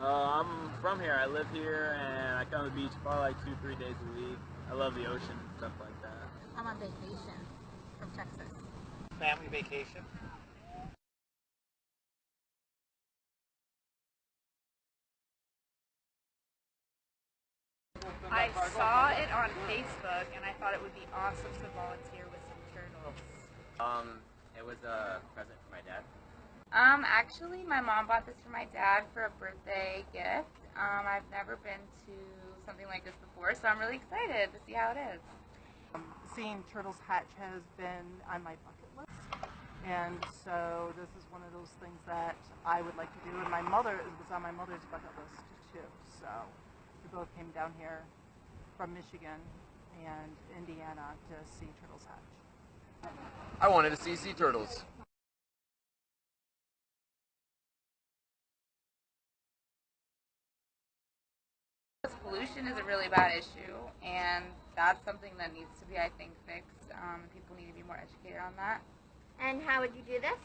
I'm from here. I live here, and I come to the beach probably like 2-3 days a week. I love the ocean and stuff like that. I'm on vacation from Texas. Family vacation. I saw it on Facebook and I thought it would be awesome to volunteer with some turtles. It was a present for my dad. Actually, my mom bought this for my dad for a birthday gift. I've never been to something like this before, so I'm really excited to see how it is. Seeing turtles hatch has been on my bucket list, and so this is one of those things that I would like to do, and it was on my mother's bucket list too. So we both came down here from Michigan and Indiana to see turtles hatch. I wanted to see sea turtles. Pollution is a really bad issue, and that's something that needs to be, I think, fixed. People need to be more educated on that. And how would you do this?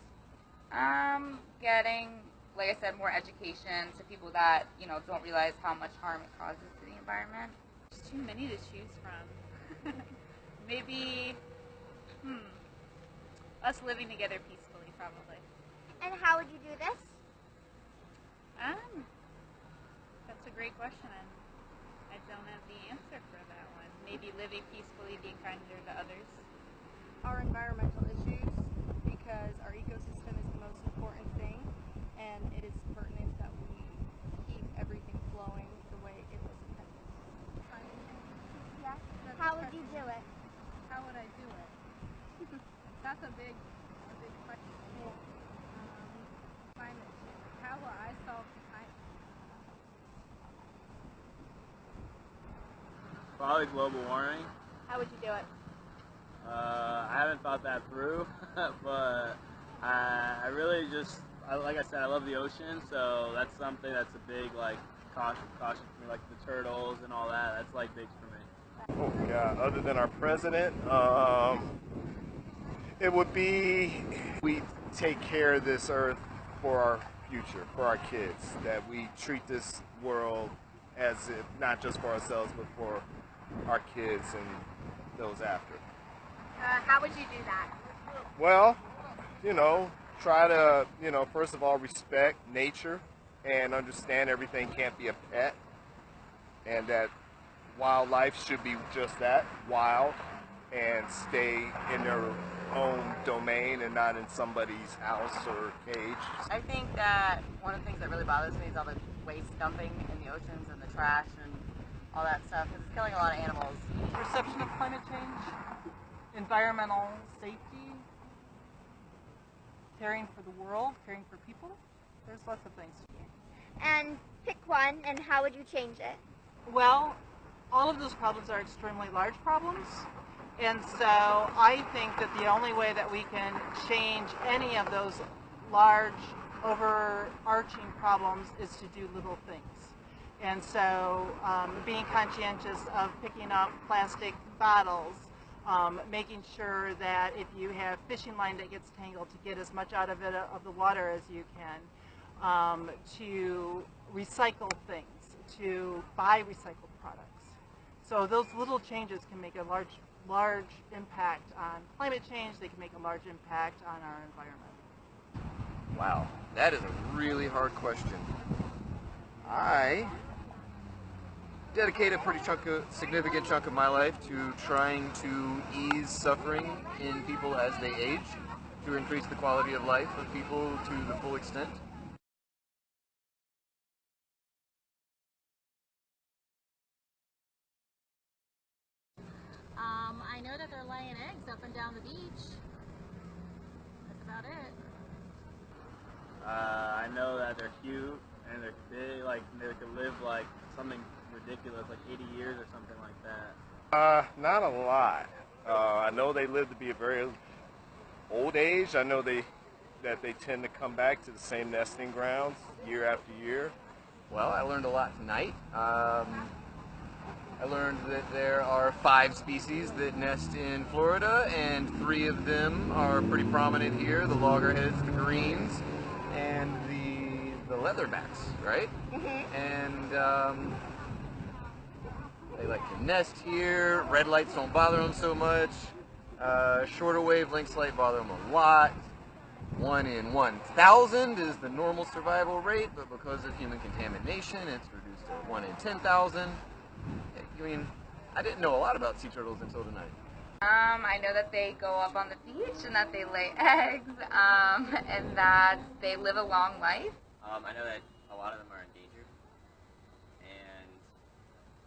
Getting, like I said, more education to people that, don't realize how much harm it causes to the environment. There's too many to choose from. Maybe, us living together peacefully, probably. And how would you do this? That's a great question, and I don't have the answer for that one. Maybe living peacefully, being kinder to others. Our environmental issues, because our ecosystem is the most important thing, and it is pertinent that we keep everything flowing the way it was intended. Yes. How would you do it? How would I do it? That's a big question. Climate change. How will I solve climate change? Probably global warming. How would you do it? I haven't thought that through, but I really like I said, I love the ocean, so that's something that's a big caution for me, like the turtles and all that. That's big for me. Oh yeah, other than our president, it would be we take care of this earth for our future, for our kids, that we treat this world as if not just for ourselves but for our kids and those after. How would you do that? Well, try to, first of all, respect nature and understand everything can't be a pet, and that wildlife should be just that, wild, and stay in their own domain and not in somebody's house or cage. I think that one of the things that really bothers me is all the waste dumping in the oceans and the trash and all that stuff, because it's killing a lot of animals. Perception of climate change, environmental safety, caring for the world, caring for people. There's lots of things. And pick one, and how would you change it? Well, all of those problems are extremely large problems, and so I think that the only way that we can change any of those large, overarching problems is to do little things. And so being conscientious of picking up plastic bottles, making sure that if you have fishing line that gets tangled, to get as much out of it, of the water as you can, to recycle things, to buy recycled products. So those little changes can make a large impact on climate change. They can make a large impact on our environment. Wow, that is a really hard question. I dedicate a significant chunk of my life to trying to ease suffering in people as they age, to increase the quality of life of people to the full extent. I know that they're laying eggs up and down the beach. That's about it. I know that they're cute and they're big, they could live something ridiculous, 80 years or something like that. Not a lot. I know they live to be a very old age. I know that they tend to come back to the same nesting grounds year after year. Well, I learned a lot tonight. I learned that there are 5 species that nest in Florida, and 3 of them are pretty prominent here: the loggerheads, the greens, and the the leatherbacks, right? And they like to nest here. Red lights don't bother them so much. Shorter wavelengths light bother them a lot. 1 in 1,000 is the normal survival rate, but because of human contamination, it's reduced to 1 in 10,000. I mean, I didn't know a lot about sea turtles until tonight. I know that they go up on the beach and that they lay eggs, and that they live a long life. I know that a lot of them are endangered, and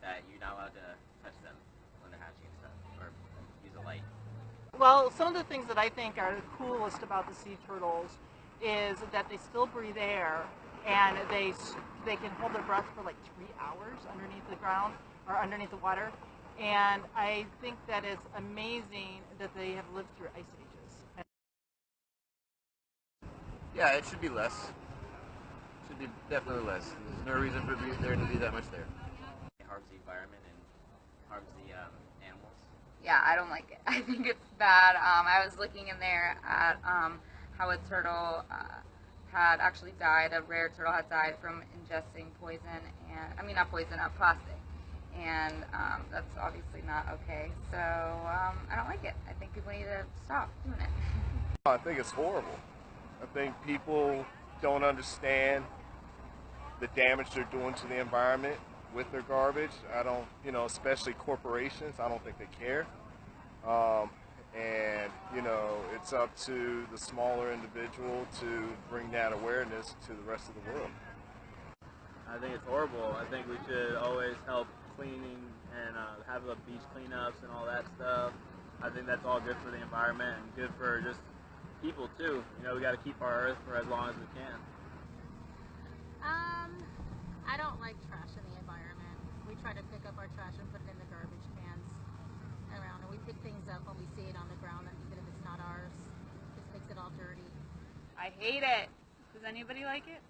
that you're not allowed to touch them when they're hatching and stuff, or use a light. Well, some of the things that I think are the coolest about the sea turtles is that they still breathe air, and they can hold their breath for like 3 hours underneath the ground or underneath the water. And I think that it's amazing that they have lived through ice ages. Yeah, it should be less. Should be definitely less. There's no reason for there to be that much there. It harms the environment and harms the animals. Yeah, I don't like it. I think it's bad. I was looking in there at how a turtle had actually died, a rare turtle had died from ingesting poison, and I mean not poison, plastic. And that's obviously not okay. So I don't like it. I think people need to stop doing it. I think it's horrible. I think people don't understand the damage they're doing to the environment with their garbage. I don't, especially corporations, I don't think they care. And, it's up to the smaller individual to bring that awareness to the rest of the world. I think it's horrible. I think we should always help cleaning and have the beach cleanups and all that stuff. I think that's all good for the environment and good for just people too. We got to keep our earth for as long as we can. I don't like trash in the environment. We try to pick up our trash and put it in the garbage cans around, and we pick things up when we see it on the ground, even if it's not ours. It just makes it all dirty. I hate it. Does anybody like it?